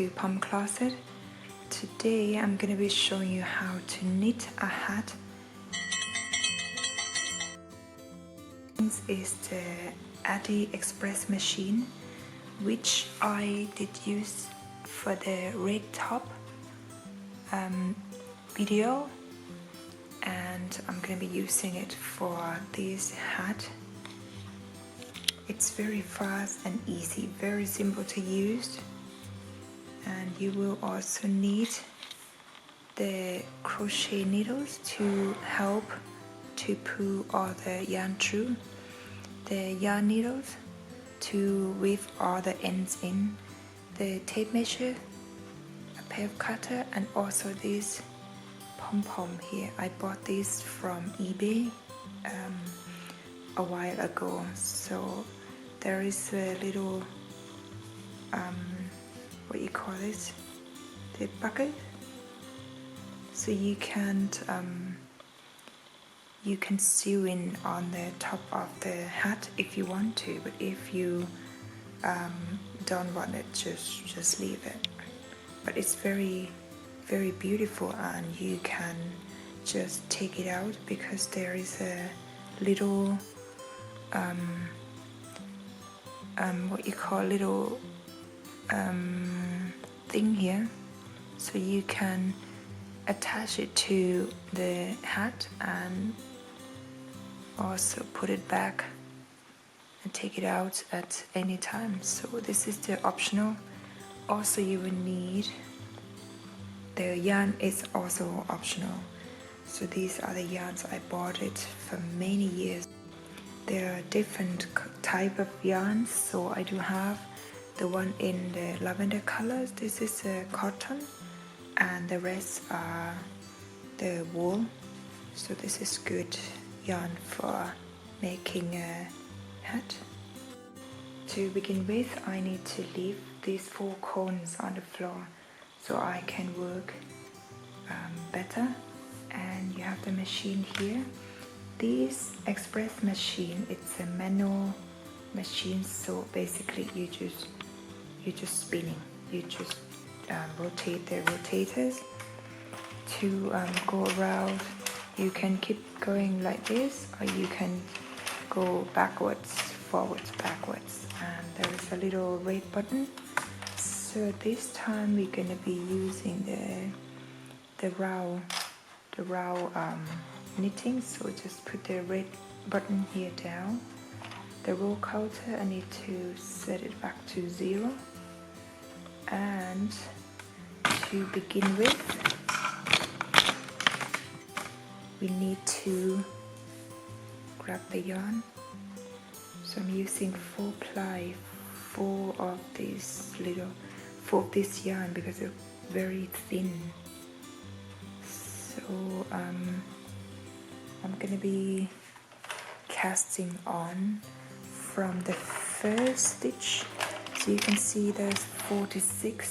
to Palm Closet. Today I'm going to be showing you how to knit a hat. This is the Addi Express Machine, which I did use for the red top video, and I'm going to be using it for this hat. It's very fast and easy, very simple to use, and you will also need the crochet needles to help to pull all the yarn through, the yarn needles to weave all the ends in, the tape measure, a pair of cutter, and also this pom-pom here. I bought this from eBay a while ago. So there is a little what you call this, the bucket, so you can sew in on the top of the hat if you want to, but if you don't want it, just leave it. But it's very beautiful, and you can just take it out because there is a little what you call little thing here, so you can attach it to the hat and also put it back and take it out at any time. So this is the optional. Also you will need the yarn, is also optional. So these are the yarns. I bought it for many years. There are different type of yarns, so I do have the one in the lavender colors. This is a cotton, and the rest are the wool. So this is good yarn for making a hat. To begin with, I need to leave these 4 cones on the floor so I can work better. And you have the machine here. This Express Machine, it's a manual machine, so basically you just spinning. You just rotate the rotators to go around. You can keep going like this, or you can go backwards, forwards, backwards. And there is a little red button. So this time we're gonna be using the raw knitting. So just put the red button here down. The row counter, I need to set it back to 0. And to begin with, we need to grab the yarn. So I'm using 4 ply, 4 of this yarn because they're very thin. So I'm gonna be casting on from the first stitch. So you can see there's 46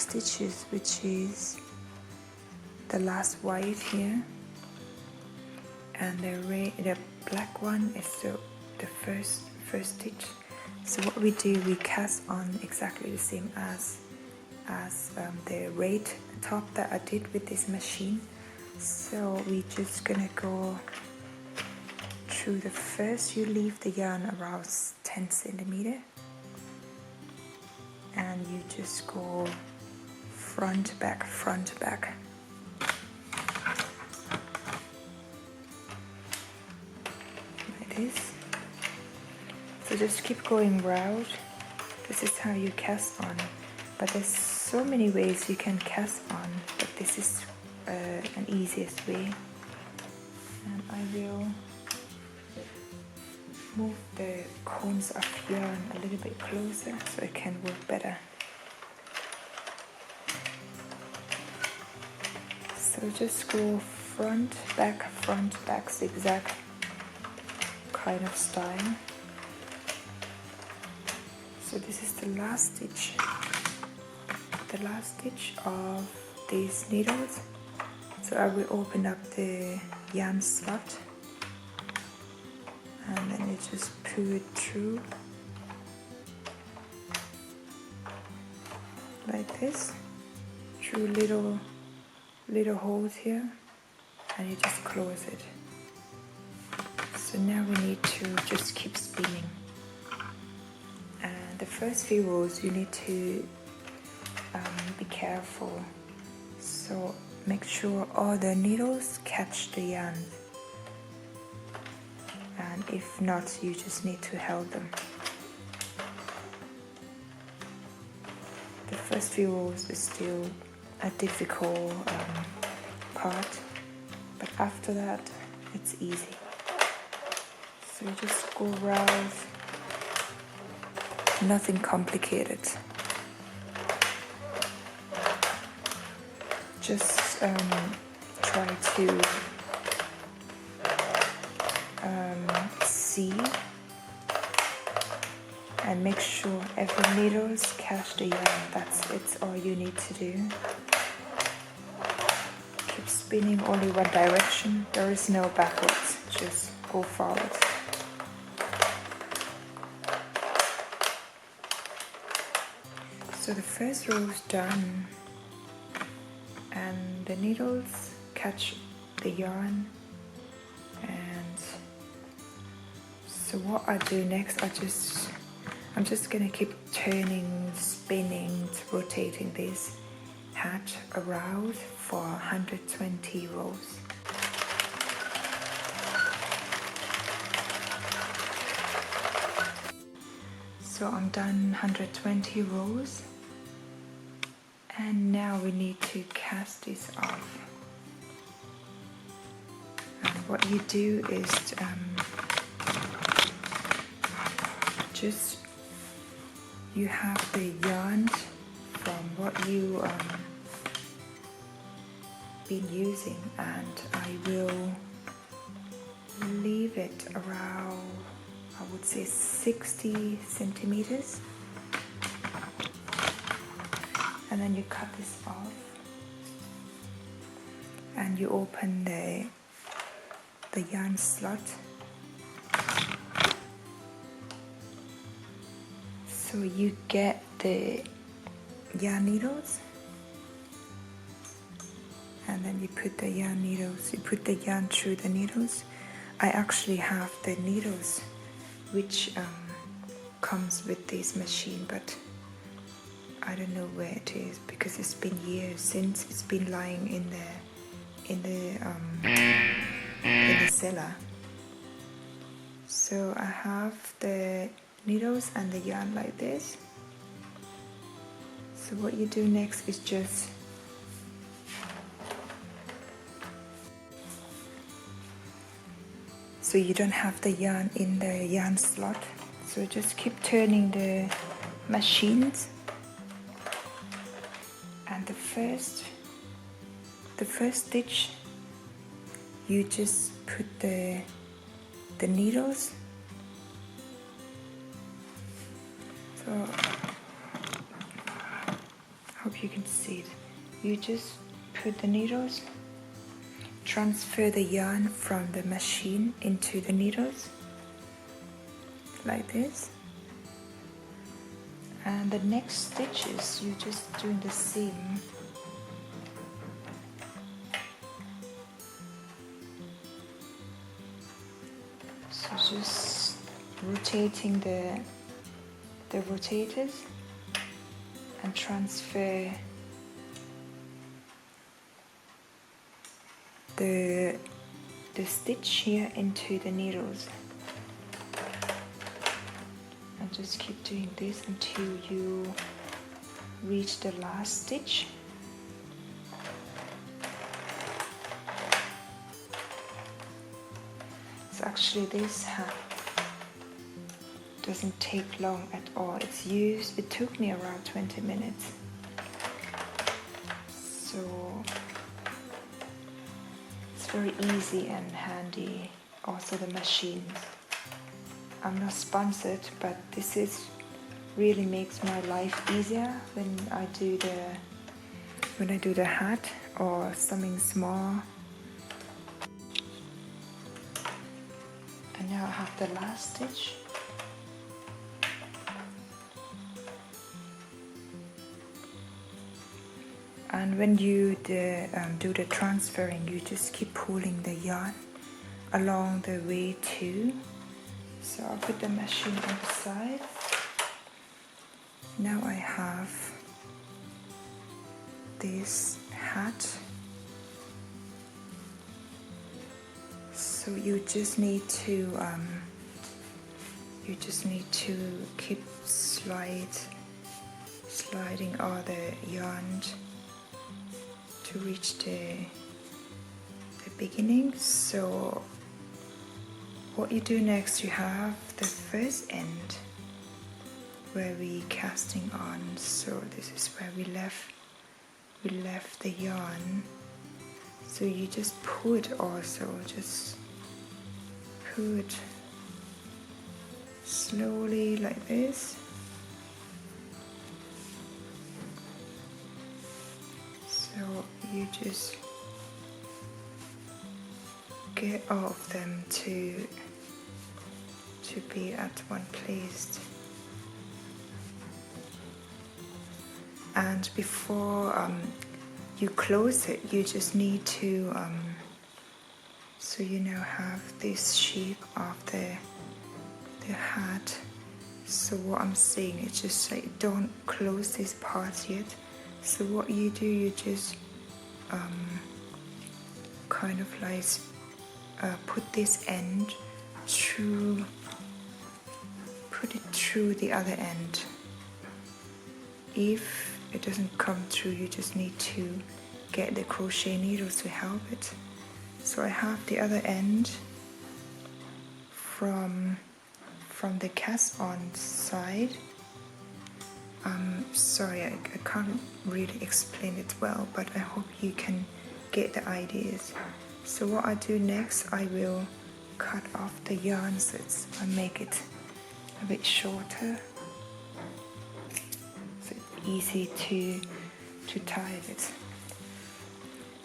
stitches, which is the last white here, and the black one is the first stitch. So what we do, we cast on exactly the same as the red top that I did with this machine. So we're just gonna go through the first. You leave the yarn around 10 centimeter, and you just go front back like this. So just keep going round. This is how you cast on, but there's so many ways you can cast on, but this is an easiest way. And I will move the cones of yarn a little bit closer so it can work better. So just go front back zigzag kind of style. So this is the last stitch of these needles. So I will open up the yarn slot, and then you just pull it through like this through little holes here, and you just close it. So now we need to just keep spinning, and the first few rows you need to be careful, so make sure all the needles catch the yarn, and if not, you just need to hold them. The first few rows is still a difficult part, but after that it's easy. So you just go around, nothing complicated. Just try to see and make sure every needles catch the yarn. It's all you need to do. Keep spinning only one direction. There is no backwards, just go forward. So the first row is done, and the needles catch the yarn. And so what I do next, I'm just gonna keep turning, spinning, rotating this hat around for 120 rows. So I'm done 120 rows, and now we need to cast this off. And what you do is just you have the yarn from what you been using, and I will leave it around, I would say 60 centimeters, and then you cut this off and you open the yarn slot. So you get the yarn needles, and then you put the yarn needles, you put the yarn through the needles. I actually have the needles which comes with this machine, but I don't know where it is because it's been years since it's been lying in the cellar. So I have the needles and the yarn like this. So what you do next is just so you don't have the yarn in the yarn slot, so just keep turning the machines, and the first stitch you just put the needles. So I hope you can see it. You just put the needles, transfer the yarn from the machine into the needles like this, and the next stitches you just doing the same. So just rotating the rotators and transfer the stitch here into the needles, and just keep doing this until you reach the last stitch. So actually this hat doesn't take long at all. It took me around 20 minutes. So it's very easy and handy. Also the machines. I'm not sponsored, but this is really makes my life easier when I do the hat or something small. And now I have the last stitch. And when you do the transferring, you just keep pulling the yarn along the way too. So I'll put the machine on the side. Now I have this hat. So you just need to keep sliding all the yarn to reach the beginning. So what you do next, you have the first end where we casting on. So this is where we left the yarn. So you just pull it also, just pull it slowly like this. So you just get all of them to be at one place. And before you close it, you just need to so you now have this shape of the hat. So what I'm saying is just like, don't close this part yet. So what you do, you just kind of like put this end through, put it through the other end. If it doesn't come through, you just need to get the crochet needles to help it. So I have the other end from the cast on side. Sorry, I can't really explain it well, but I hope you can get the ideas. So what I do next, I will cut off the yarn so I make it a bit shorter, so it's easy to tie it.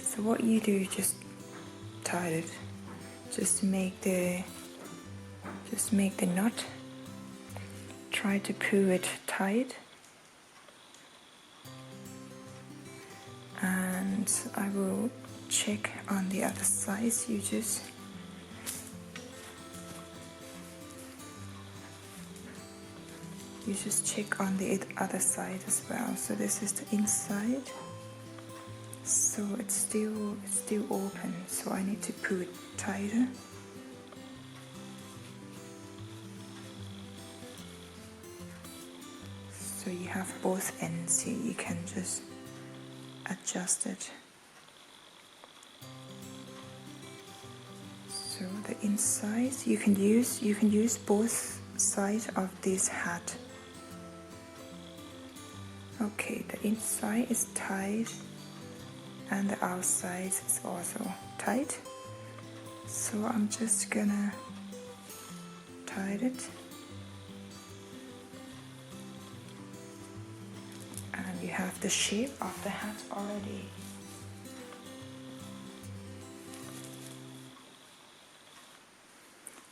So what you do is just tie it, just make the knot. Try to pull it tight, and I will check on the other side. You just check on the other side as well. So this is the inside. So it's still open. So I need to pull it tighter. So you have both ends here. You can just adjust it. So the inside, you can use both sides of this hat. Okay, the inside is tight and the outside is also tight. So I'm just gonna tie it. And you have the shape of the hat already.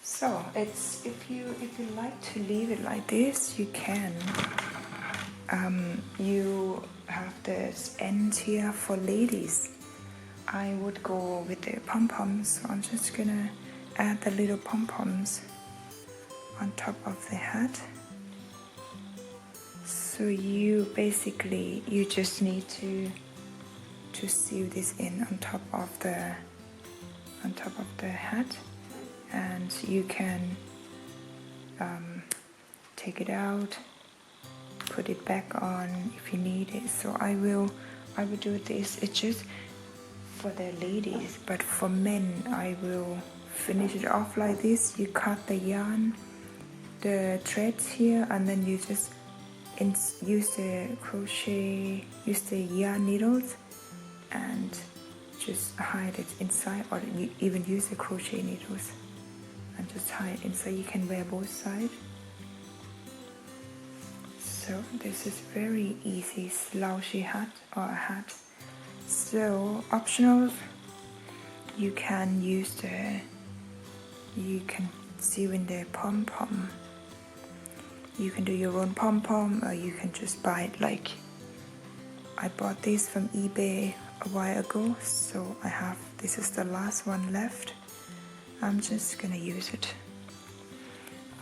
So it's if you like to leave it like this, you can. You have this end here for ladies. I would go with the pom-poms, so I'm just gonna add the little pom-poms on top of the hat. So you just need to sew this in on top of the hat, and you can take it out, put it back on if you need it. So I will do this. It's just for the ladies, but for men I will finish it off like this. You cut the yarn, the threads here, and then you just use the yarn needles and just hide it inside, or you even use the crochet needles and just hide it inside. You can wear both sides. So this is very easy slouchy hat or a hat. So optional, you can sew in the pom-pom. You can do your own pom-pom, or you can just buy it like I bought these from eBay a while ago, so I have, this is the last one left. I'm just gonna use it.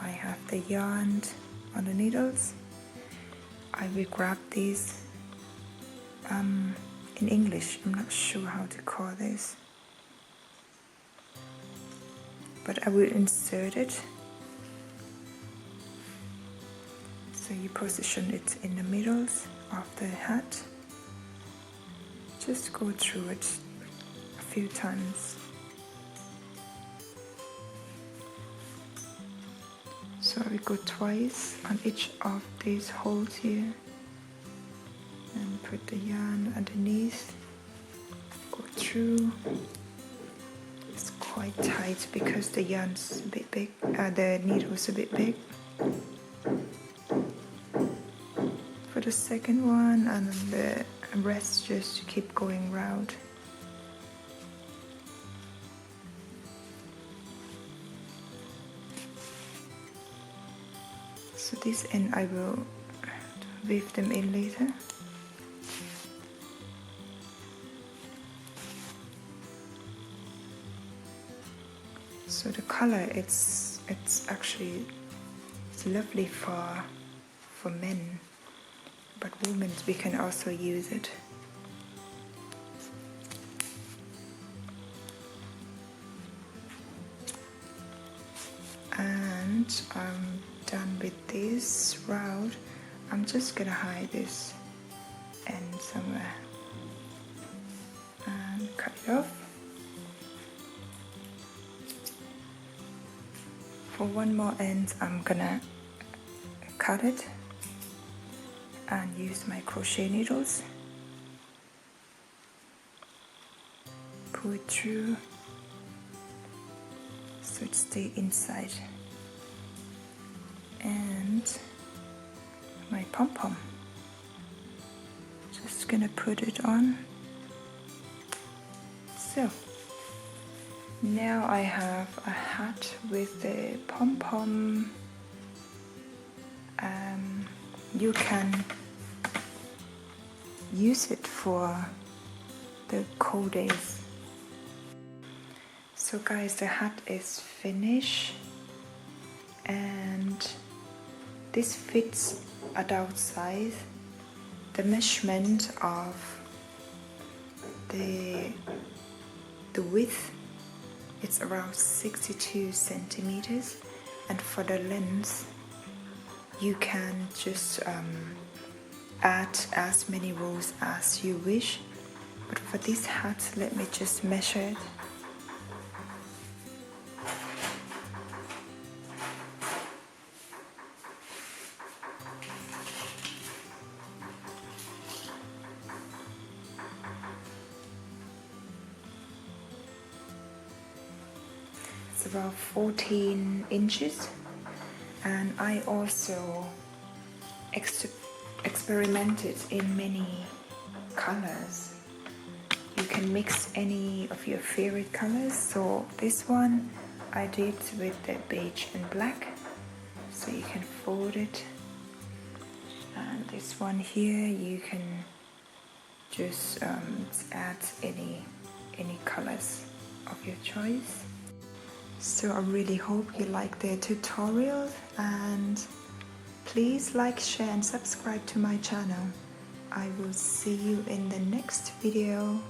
I have the yarn on the needles. I will grab these in English, I'm not sure how to call this, but I will insert it. So you position it in the middle of the hat. Just go through it a few times. So I will go twice on each of these holes here and put the yarn underneath, go through. It's quite tight because the yarn's a bit big, the needle's a bit big. For the second one, and then the rest just keep going round. So this end I will weave them in later. So the color, it's actually lovely for men, but women we can also use it. And I'm done with this round. I'm just gonna hide this end somewhere and cut it off. For one more end, I'm gonna cut it and use my crochet needles, pull it through so it stays inside. And my pom-pom, just gonna put it on. So now I have a hat with the pom-pom. You can use it for the cold days. So guys, the hat is finished and this fits adult size. The measurement of the width, it's around 62 centimeters, and for the length you can just add as many rows as you wish. But for this hat, let me just measure it. It's about 14 inches, and I also experimented in many colors. You can mix any of your favorite colors. So this one I did with the beige and black, so you can fold it. And this one here, you can just add any colors of your choice. So I really hope you like the tutorial, and please like, share and subscribe to my channel. I will see you in the next video.